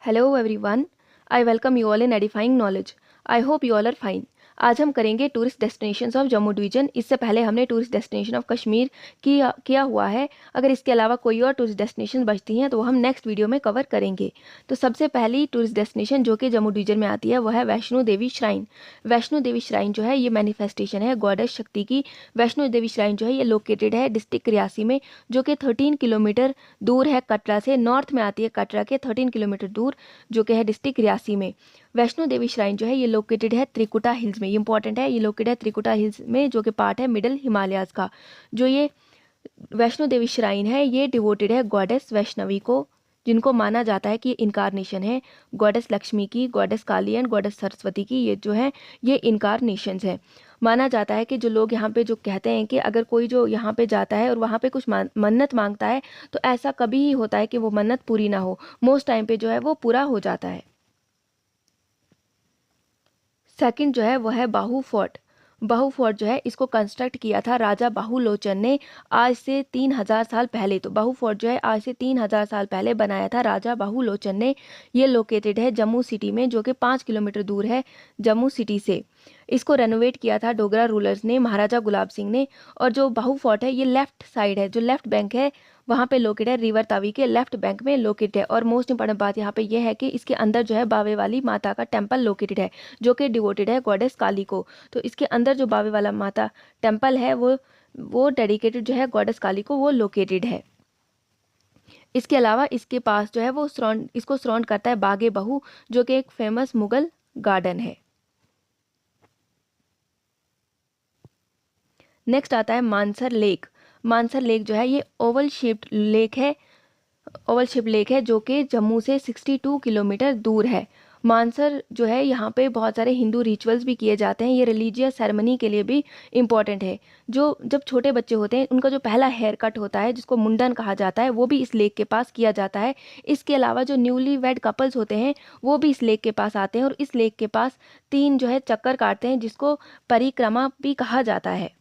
Hello everyone. I welcome you all in Edifying Knowledge. I hope you all are fine. आज हम करेंगे tourist destinations of Jammu division. इससे पहले हमने tourist destination of Kashmir किया हुआ है। अगर इसके अलावा कोई और टूरिस्ट डेस्टिनेशन बचती हैं तो वो हम नेक्स्ट वीडियो में कवर करेंगे। तो सबसे पहली टूरिस्ट डेस्टिनेशन जो कि जम्मू डिवीजन में आती है वो है वैष्णो देवी श्राइन। वैष्णो देवी श्राइन जो है ये मैनिफेस्टेशन है गॉडेस शक्ति की। वैष्णो देवी श्राइन जो है ये लोकेटेड है डिस्ट्रिक्ट रियासी में, जो कि 13 किलोमीटर दूर है कटरा से। नॉर्थ में आती है कटरा के 13 किलोमीटर दूर, जो कि है डिस्ट्रिक्ट रियासी में। वैष्णो देवी श्राइन जो है ये लोकेटेड है त्रिकुटा हिल्स में। ये इंपॉर्टेंट है, ये लोकेटेड है त्रिकुटा हिल्स में, जो कि पार्ट है मिडल हिमालयाज का। जो ये वैष्णो देवी श्राइन है ये डिवोटेड है गॉडेस वैष्णवी को, जिनको माना जाता है कि इनकारनेशन है गॉडेस लक्ष्मी की, goddess Kali and goddess Saraswati की। ये जो है ये इनकारनेशंस है। माना जाता है कि जो लोग यहाँ पे जो कहते हैं कि अगर कोई जो यहाँ पे जाता है और वहाँ पे कुछ मन्नत मांगता है तो ऐसा कभी ही होता है कि वो मन्नत पूरी ना हो। मोस्ट टाइम पे जो है वो पूरा हो जाता है। सेकंड जो है वो है बाहू फोर्ट। बाहू फोर्ट जो है इसको कंस्ट्रक्ट किया था राजा बाहुलोचन ने आज से 3000 साल पहले। तो बाहू फोर्ट जो है आज से 3000 साल पहले बनाया था राजा बाहुलोचन ने। ये लोकेटेड है जम्मू सिटी में, जो कि 5 किलोमीटर दूर है जम्मू सिटी से। इसको रेनोवेट किया था डोगरा रूलर्स ने, महाराजा गुलाब सिंह ने। और जो बाहू फोर्ट है ये लेफ्ट साइड है, जो लेफ्ट बैंक है वहाँ पे लोकेटेड है, रिवर तावी के लेफ्ट बैंक में लोकेटेड है। और मोस्ट इंपॉर्टेंट बात यहाँ पे ये है कि इसके अंदर जो है बावे वाली माता का टेम्पल लोकेटेड है, जो कि डिवोटेड है गॉडेस काली को। तो इसके अंदर जो बावे वाला माता टेम्पल है वो डेडिकेटेड जो है गॉडेस काली को, वो लोकेटेड है। इसके अलावा इसके पास जो है वो इसको सराउंड करता है बागे बहू, जो कि एक फेमस मुगल गार्डन है। नेक्स्ट आता है मानसर लेक। मानसर लेक जो है ये ओवल शेप्ड लेक है, जो कि जम्मू से 62 किलोमीटर दूर है। मानसर जो है यहाँ पे बहुत सारे हिंदू रिचुअल्स भी किए जाते हैं। ये रिलीजियस सेरेमनी के लिए भी इम्पॉर्टेंट है। जो जब छोटे बच्चे होते हैं उनका जो पहला हेयर कट होता है, जिसको मुंडन कहा जाता है, वो भी इस लेक के पास किया जाता है। इसके अलावा जो न्यूली वेड कपल्स होते हैं वो भी इस लेक के पास आते हैं और इस लेक के पास 3 जो है चक्कर काटते हैं, जिसको परिक्रमा भी कहा जाता है।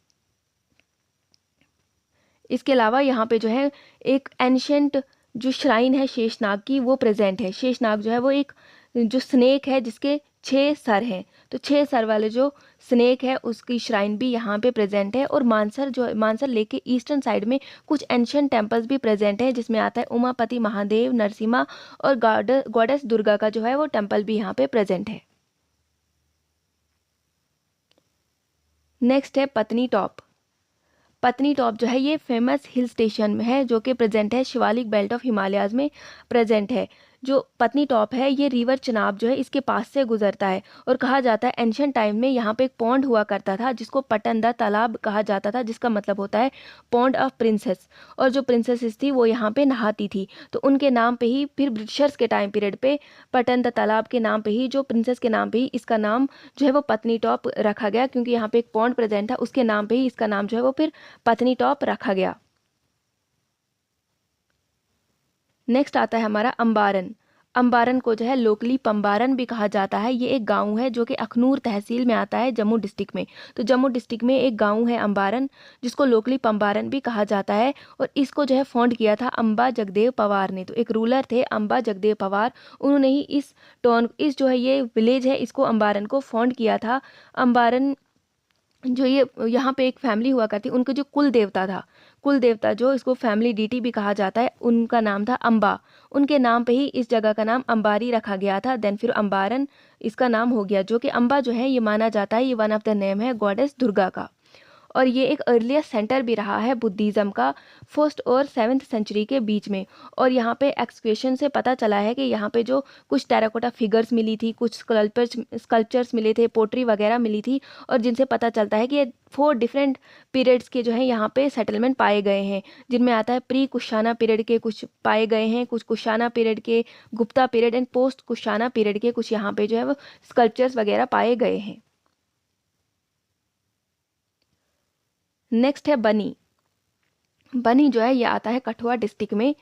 इसके अलावा यहाँ पे जो है एक एंशंट जो श्राइन है शेषनाग की, वो प्रेजेंट है। शेषनाग जो है वो एक जो स्नेक है जिसके 6 सर हैं। तो 6 सर वाले जो स्नेक है उसकी श्राइन भी यहाँ पे प्रेजेंट है। और मानसर लेक के ईस्टर्न साइड में कुछ एंशंट टेम्पल्स भी प्रेजेंट है, जिसमें आता है उमापति महादेव, नरसिम्हा और गॉडेस दुर्गा का जो है वो टेम्पल भी यहाँ पे प्रेजेंट है। नेक्स्ट है पत्नी टॉप। पत्नी टॉप जो है ये फेमस हिल स्टेशन में है, जो कि प्रेजेंट है शिवालिक बेल्ट ऑफ हिमालयाज में प्रेजेंट है। जो पत्नी टॉप है ये रिवर चनाब जो है इसके पास से गुजरता है। और कहा जाता है एंशियंट टाइम में यहाँ पे एक पॉन्ड हुआ करता था, जिसको पटंदा तालाब कहा जाता था, जिसका मतलब होता है पॉन्ड ऑफ प्रिंसेस। और जो प्रिंसेसेस थी वो यहाँ पे नहाती थी, तो उनके नाम पे ही फिर ब्रिटिशर्स के टाइम पीरियड पे पटंदा तालाब के नाम पे ही, जो प्रिंसेस के नाम पे ही इसका नाम जो है वो पत्नी टॉप रखा गया, क्योंकि यहाँ पे एक पॉन्ड प्रेजेंट था, उसके नाम पे ही इसका नाम जो है वो फिर पत्नी टॉप रखा गया। नेक्स्ट आता है हमारा अंबारन। अंबारन को जो है लोकली पंबारन भी कहा जाता है। ये एक गांव है जो कि अखनूर तहसील में आता है जम्मू डिस्ट्रिक्ट में। तो जम्मू डिस्ट्रिक्ट में एक गांव है अंबारन, जिसको लोकली पंबारन भी कहा जाता है। और इसको जो है फाउंड किया था अंबा जगदेव पवार ने। तो एक रूलर थे अंबा जगदेव पवार, उन्होंने ही इस जो है ये विलेज है इसको अंबारन को फाउंड किया था। अंबारन जो ये यहाँ पे एक फैमिली हुआ करती, उनका जो कुल देवता जो इसको फैमिली डीटी भी कहा जाता है, उनका नाम था अंबा। उनके नाम पे ही इस जगह का नाम अंबारी रखा गया था। देन फिर अंबारन इसका नाम हो गया। जो कि अंबा जो है ये माना जाता है ये वन ऑफ द नेम है गॉडेस दुर्गा का। और ये एक अर्लिएस्ट सेंटर भी रहा है बुद्धिज़्म का 1st और 7th सेंचुरी के बीच में। और यहाँ पे एक्सकवेशन से पता चला है कि यहाँ पे जो कुछ टेराकोटा फिगर्स मिली थी, कुछ स्कल्पचर्स मिले थे, पोट्री वगैरह मिली थी, और जिनसे पता चलता है कि ये 4 डिफरेंट पीरियड्स के जो है यहाँ पे सेटलमेंट पाए गए हैं, जिनमें आता है प्री कुशाना पीरियड के कुछ पाए गए हैं, कुछ कुशाना पीरियड के, Gupta period and post Kushana period के कुछ यहाँ पे जो है वो स्कल्पचर्स वगैरह पाए गए हैं। नेक्स्ट है बनी। बनी जो है ये आता है कठुआ डिस्ट्रिक्ट में,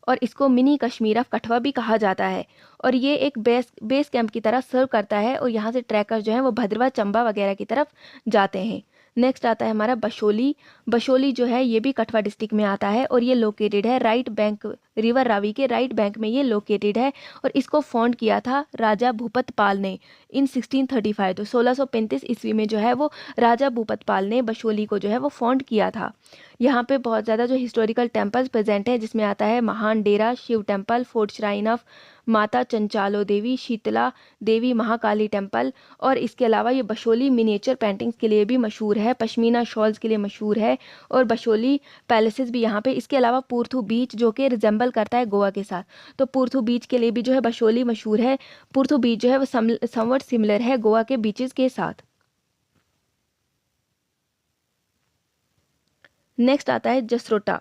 और इसको मिनी कश्मीर ऑफ कठुआ भी कहा जाता है। और ये एक बेस कैंप की तरह सर्व करता है, और यहाँ से ट्रैकर्स जो हैं वो भद्रवा चंबा वगैरह की तरफ जाते हैं। नेक्स्ट आता है हमारा बशोली। बशोली जो है ये भी कठुआ डिस्ट्रिक्ट में आता है, और ये लोकेटेड है राइट रिवर रावी के राइट बैंक में ये लोकेटेड है और इसको फाउंड किया था राजा भूपत पाल ने इन 1635। तो 1635 ईस्वी में जो है वो राजा भूपत पाल ने बशोली को जो है वो फाउंड किया था। यहाँ पे बहुत ज़्यादा जो हिस्टोरिकल टेम्पल्स प्रेजेंट है, जिसमें आता है महान Dera Shiv temple, fort shrine of Mata Chanchalo Devi, Sheetla Devi Mahakali temple, और इसके अलावा ये बशोली मिनिएचर पेंटिंग्स के लिए भी मशहूर है, पश्मीना शॉल्स के लिए मशहूर है, और बशोली पैलेसेस भी यहाँ पे। इसके अलावा पुरथू बीच जो कि रिजेंबल करता है गोवा के साथ, तो पुरथू बीच के लिए भी जो है बशोली मशहूर है। पुरथू बीच जो है वो समवट सिमिलर है गोवा के बीचेस के साथ। नेक्स्ट आता है जसरोटा।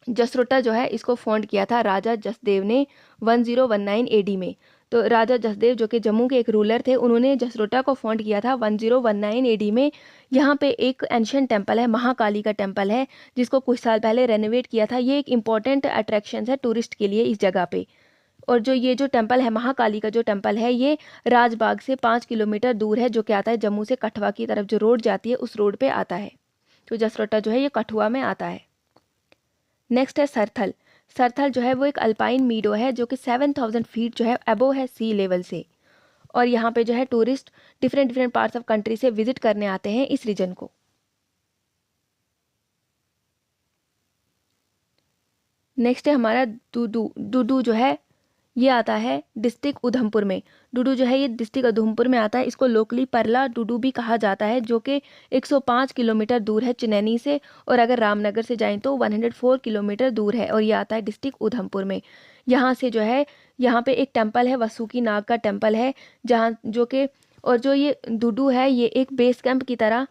जसरोटा जो है इसको फाउंड किया था राजा जसदेव ने 1019 एडी में। तो राजा जसदेव जो कि जम्मू के एक रूलर थे, उन्होंने जसरोटा को फाउंड किया था 1019 एडी में। यहाँ पे एक एंशिएंट टेम्पल है, महाकाली का टेम्पल है, जिसको कुछ साल पहले रेनोवेट किया था। ये एक इम्पॉर्टेंट अट्रैक्शन है टूरिस्ट के लिए इस जगह पे। और जो ये जो टेम्पल है महाकाली का जो टेम्पल है, ये राजबाग से 5 किलोमीटर दूर है, जो कि आता है जम्मू से कठुआ की तरफ जो रोड जाती है उस रोड पे आता है। तो जसरोटा जो है ये कठुआ में आता है। नेक्स्ट है सरथल। सरथल जो है वो एक अल्पाइन मीडो है जो कि 7000 फीट जो है अबोव है सी लेवल से, और यहाँ पे जो है tourist different parts of country से विजिट करने आते हैं इस रीजन को। नेक्स्ट है हमारा डूडू। डूडू जो है ये आता है डिस्ट्रिक्ट उधमपुर में। डूडू जो है ये डिस्ट्रिक्ट उधमपुर में आता है। इसको लोकली परला डूडू भी कहा जाता है, जो कि 105 किलोमीटर दूर है चनैनी से, और अगर रामनगर से जाएं तो 104 किलोमीटर दूर है, और ये आता है डिस्ट्रिक्ट उधमपुर में। यहाँ से जो है यहाँ पे एक टेम्पल है, वसुकी नाग का टेम्पल है, जहाँ जो कि, और जो ये डूडू है ये एक बेस कैंप की तरह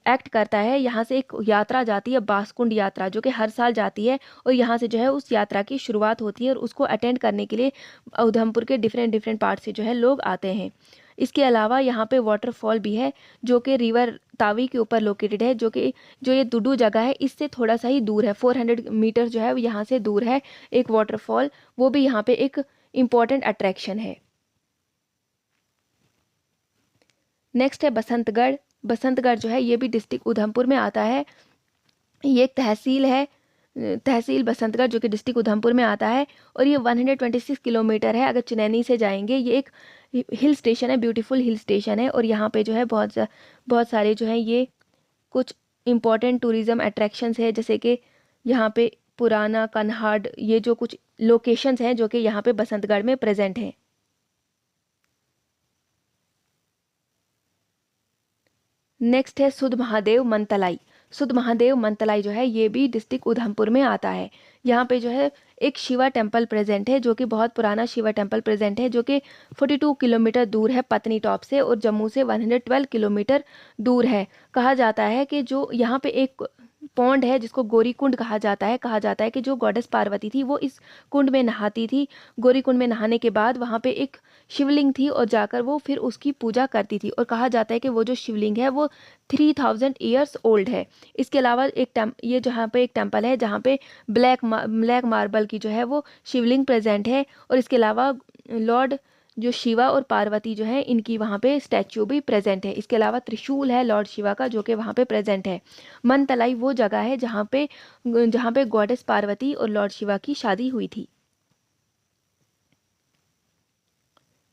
एक्ट करता है। यहाँ से एक यात्रा जाती है, बासकुंड यात्रा, जो कि हर साल जाती है, और यहाँ से जो है उस यात्रा की शुरुआत होती है, और उसको अटेंड करने के लिए उधमपुर के डिफरेंट पार्ट से जो है लोग आते हैं। इसके अलावा यहाँ पे वाटरफॉल भी है, जो कि रिवर तावी के ऊपर लोकेटेड है, जो कि जो ये डूडू जगह है इससे थोड़ा सा ही दूर है, 400 मीटर जो है यहाँ से दूर है एक वाटरफॉल, वो भी यहाँ पे एक इम्पॉर्टेंट अट्रैक्शन है। नेक्स्ट है बसंतगढ़। बसंतगढ़ जो है ये भी डिस्ट्रिक्ट उधमपुर में आता है। ये एक तहसील है, तहसील बसंतगढ़, जो कि डिस्ट्रिक्ट उधमपुर में आता है, और ये 126 किलोमीटर है अगर चनैनी से जाएंगे। ये एक हिल स्टेशन है, ब्यूटीफुल हिल स्टेशन है, और यहाँ पे जो है बहुत सारे जो है ये कुछ इम्पॉर्टेंट टूरिज़्म अट्रैक्शंस है, जैसे कि यहाँ पे पुराना कन्हाड, ये जो कुछ लोकेशंस हैं जो कि यहाँ पे बसंतगढ़ में प्रेजेंट हैं। नेक्स्ट है सुध महादेव मंतलाई। सुध महादेव मंतलाई जो है ये भी डिस्ट्रिक्ट उधमपुर में आता है। यहाँ पे जो है एक शिवा टेम्पल प्रेजेंट है, जो कि बहुत पुराना शिवा टेम्पल प्रेजेंट है, जो कि 42 किलोमीटर दूर है पत्नी टॉप से, और जम्मू से 112 किलोमीटर दूर है। कहा जाता है कि जो यहाँ पे एक पौंड है जिसको गौरी कुंड कहा जाता है कि जो गॉडेस पार्वती थी वो इस कुंड में नहाती थी। गौरी कुंड में नहाने के बाद वहाँ पे एक शिवलिंग थी, और जाकर वो फिर उसकी पूजा करती थी, और कहा जाता है कि वो जो शिवलिंग है वो 3000 ईयर्स ओल्ड है। इसके अलावा ये जहाँ पे एक टेम्पल है जहाँ पे ब्लैक मार्बल की जो है वो शिवलिंग प्रेजेंट है, और इसके अलावा लॉर्ड जो शिवा और पार्वती जो है इनकी वहाँ पे स्टैच्यू भी प्रेजेंट है। इसके अलावा त्रिशूल है लॉर्ड शिवा का, जो कि वहाँ पे प्रेजेंट है। मनतलाई वो जगह है जहाँ पे गॉडेस पार्वती और लॉर्ड शिवा की शादी हुई थी।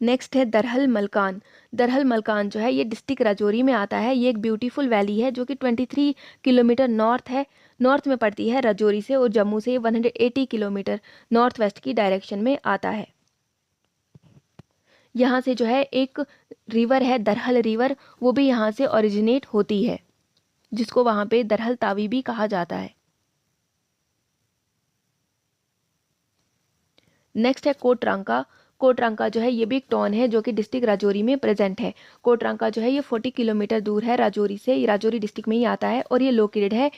नेक्स्ट है दरहल मलकान। दरहल मलकान जो है ये डिस्ट्रिक्ट राजौरी में आता है। ये एक ब्यूटीफुल वैली है जो कि 23 किलोमीटर नॉर्थ में पड़ती है राजौरी से, और जम्मू से 180 किलोमीटर नॉर्थ वेस्ट की डायरेक्शन में आता है। यहाँ से जो है एक रिवर है दरहल रिवर, वो भी यहाँ से ओरिजिनेट होती है, जिसको वहाँ पे दरहल तावी भी कहा जाता है। नेक्स्ट है कोटरंका। कोटरंका जो है ये भी एक टाउन है जो कि डिस्ट्रिक्ट राजौरी में प्रेजेंट है। कोटरंका जो है ये 40 किलोमीटर दूर है राजौरी से, ये राजौरी डिस्ट्रिक्ट में ही आता है, और ये लोकेटेड है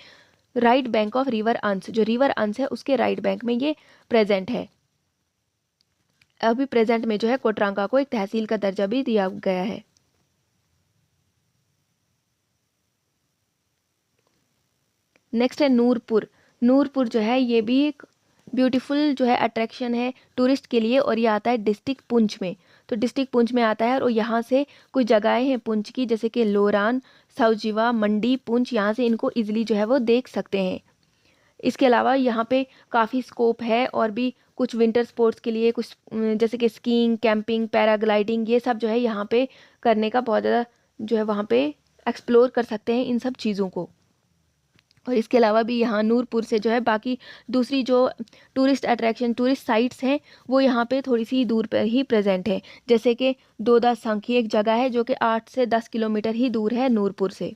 राइट बैंक ऑफ रिवर अंश। जो रिवर अंश है उसके राइट बैंक में ये प्रेजेंट है। अभी प्रेजेंट में जो है कोटरंका को एक तहसील का दर्जा भी दिया गया है। नेक्स्ट है नूरपुर। नूरपुर जो है ये भी एक ब्यूटीफुल जो है अट्रैक्शन है टूरिस्ट के लिए, और ये आता है डिस्ट्रिक्ट पुंछ में। तो डिस्ट्रिक्ट पुंछ में आता है, और यहाँ से कुछ जगहें हैं पुंछ की, जैसे कि लोरान, साउजीवा, मंडी, पुंछ, यहाँ से इनको इजीली जो है वो देख सकते हैं। इसके अलावा यहाँ पे काफ़ी स्कोप है और भी कुछ विंटर स्पोर्ट्स के लिए, कुछ जैसे कि स्कीइंग, कैंपिंग, पैराग्लाइडिंग, ये सब जो है यहाँ पे करने का बहुत ज़्यादा जो है वहाँ पे एक्सप्लोर कर सकते हैं इन सब चीज़ों को। और इसके अलावा भी यहाँ नूरपुर से जो है बाकी दूसरी जो टूरिस्ट अट्रैक्शन, टूरिस्ट साइट्स हैं, वो यहाँ पे थोड़ी सी दूर पर ही प्रेजेंट है। जैसे कि दोदा सांखी एक जगह है जो कि 8 से 10 किलोमीटर ही दूर है नूरपुर से।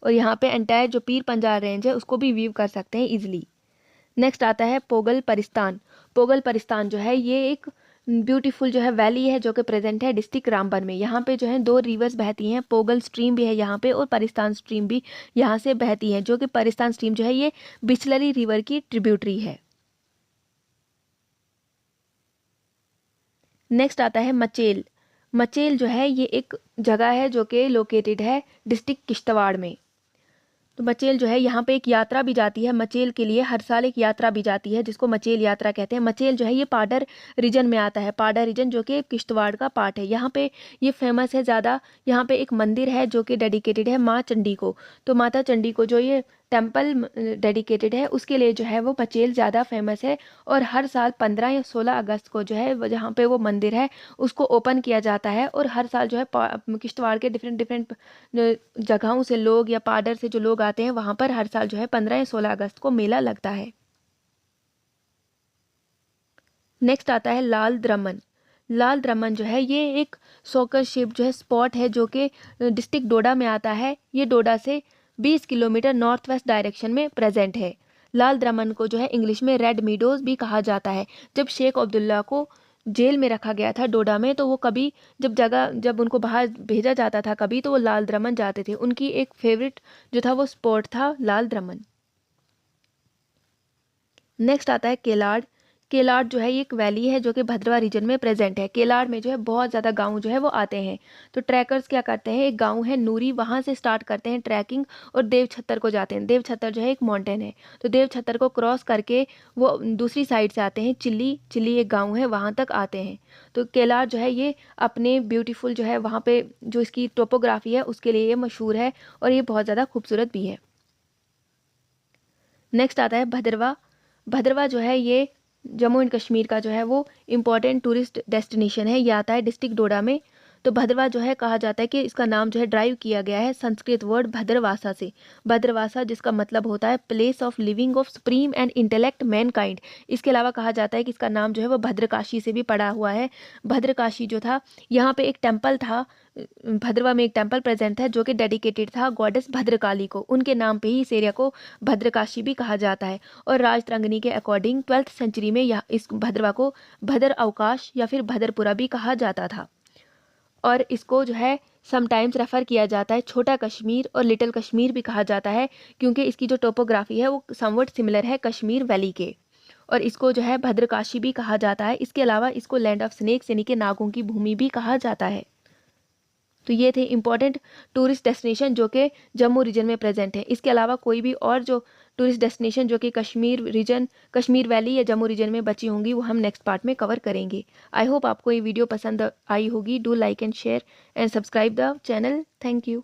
और यहाँ पे एंटायर जो पीर पंजाल रेंज है उसको भी व्यू कर सकते हैं इजीली। नेक्स्ट आता है पोगल परिस्तान। पोगल परिस्तान जो है ये एक ब्यूटीफुल जो है वैली है जो कि प्रेजेंट है डिस्ट्रिक्ट रामबन में। यहाँ पे जो है 2 रिवर्स बहती हैं, पोगल स्ट्रीम भी है यहाँ पे और परिस्तान स्ट्रीम भी यहाँ से बहती है, जो कि परिस्तान स्ट्रीम जो है ये बिचलरी रिवर की ट्रिब्यूटरी है। नेक्स्ट आता है मचेल। मचेल जो है ये एक जगह है जो कि लोकेटेड है डिस्ट्रिक्ट किश्तवाड़ में। तो मचेल जो है यहाँ पे एक यात्रा भी जाती है मचेल के लिए, हर साल एक यात्रा भी जाती है जिसको मचेल यात्रा कहते हैं। मचेल जो है ये पाडर रीजन में आता है, पाडर रीजन जो कि किश्तवाड़ का पार्ट है। यहाँ पे ये फेमस है ज़्यादा। यहाँ पे एक मंदिर है जो कि डेडिकेटेड है माँ चंडी को। तो माता चंडी को जो ये टेम्पल डेडिकेटेड है उसके लिए जो है वो मचेल ज़्यादा फेमस है। और हर साल 15 या 16 अगस्त को जो है जहाँ पे वो मंदिर है उसको ओपन किया जाता है। और हर साल जो है किश्तवाड़ के डिफरेंट डिफरेंट जगहों से लोग या पाडर से जो लोग आते हैं वहाँ पर हर साल जो है 15 या 16 अगस्त को मेला लगता है। नेक्स्ट आता है लाल द्रमन। लाल द्रमन जो है ये एक सॉकर शिप जो है स्पॉट है जो कि डिस्ट्रिक्ट डोडा में आता है। ये डोडा से 20 किलोमीटर नॉर्थ वेस्ट डायरेक्शन में प्रेजेंट है। लाल द्रमन को जो है इंग्लिश में रेड मीडोज भी कहा जाता है। जब शेख अब्दुल्ला को जेल में रखा गया था डोडा में, तो वो कभी जब उनको बाहर भेजा जाता था कभी, तो वो लाल द्रमन जाते थे। उनकी एक फेवरेट जो था वो स्पॉट था लाल द्रमन। नेक्स्ट आता है केलाड़। केलाड़ जो है ये एक वैली है जो कि भद्रवा रीजन में प्रेजेंट है। केलाड़ में जो है बहुत ज़्यादा गांव जो है वो आते हैं। तो ट्रैकर्स क्या करते हैं, एक गांव है नूरी, वहाँ से स्टार्ट करते हैं ट्रैकिंग और देवछत्तर को जाते हैं। देवछत्तर जो है एक माउंटेन है, तो देवछत्तर को क्रॉस करके वो दूसरी साइड से आते हैं चिल्ली। चिल्ली एक गाँव है, वहाँ तक आते हैं। तो केलाड़ जो है ये अपने ब्यूटीफुल जो है वहाँ पे जो इसकी टोपोग्राफी है उसके लिए ये मशहूर है और ये बहुत ज़्यादा खूबसूरत भी है। नेक्स्ट आता है भद्रवा। भद्रवा जो है ये जम्मू एंड कश्मीर का जो है वो इम्पॉर्टेंट टूरिस्ट डेस्टिनेशन है। ये आता है डिस्ट्रिक्ट डोडा में। तो भद्रवा जो है कहा जाता है कि इसका नाम जो है ड्राइव किया गया है संस्कृत वर्ड भद्रवासा से। भद्रवासा जिसका मतलब होता है place of living of supreme and intellect Mankind. इसके अलावा कहा जाता है कि इसका नाम जो है वो भद्रकाशी से भी पड़ा हुआ है। भद्रकाशी जो था, यहाँ पे एक टेम्पल था, भद्रवा में एक टेम्पल प्रेजेंट है जो कि डेडिकेटेड था गॉडेस भद्रकाली को। उनके नाम पे ही इस एरिया को भद्रकाशी भी कहा जाता है। और राजतरंगिणी के अकॉर्डिंग 12th सेंचुरी में यह इस भद्रवा को भद्र अवकाश या फिर भद्रपुरा भी कहा जाता था। और इसको जो है समटाइम्स रेफ़र किया जाता है छोटा कश्मीर और लिटिल कश्मीर भी कहा जाता है, क्योंकि इसकी जो टोपोग्राफी है वो समवट सिमिलर है कश्मीर वैली के। और इसको जो है भद्रकाशी भी कहा जाता है। इसके अलावा इसको लैंड ऑफ स्नेक्स यानी कि नागों की भूमि भी कहा जाता है। तो ये थे इंपॉर्टेंट टूरिस्ट डेस्टिनेशन जो कि जम्मू रीजन में प्रेजेंट है। इसके अलावा कोई भी और जो टूरिस्ट डेस्टिनेशन जो कि कश्मीर रीजन, कश्मीर वैली या जम्मू रीजन में बची होंगी वो हम नेक्स्ट पार्ट में कवर करेंगे। आई होप आपको ये वीडियो पसंद आई होगी। Do like and share and subscribe the channel. Thank you.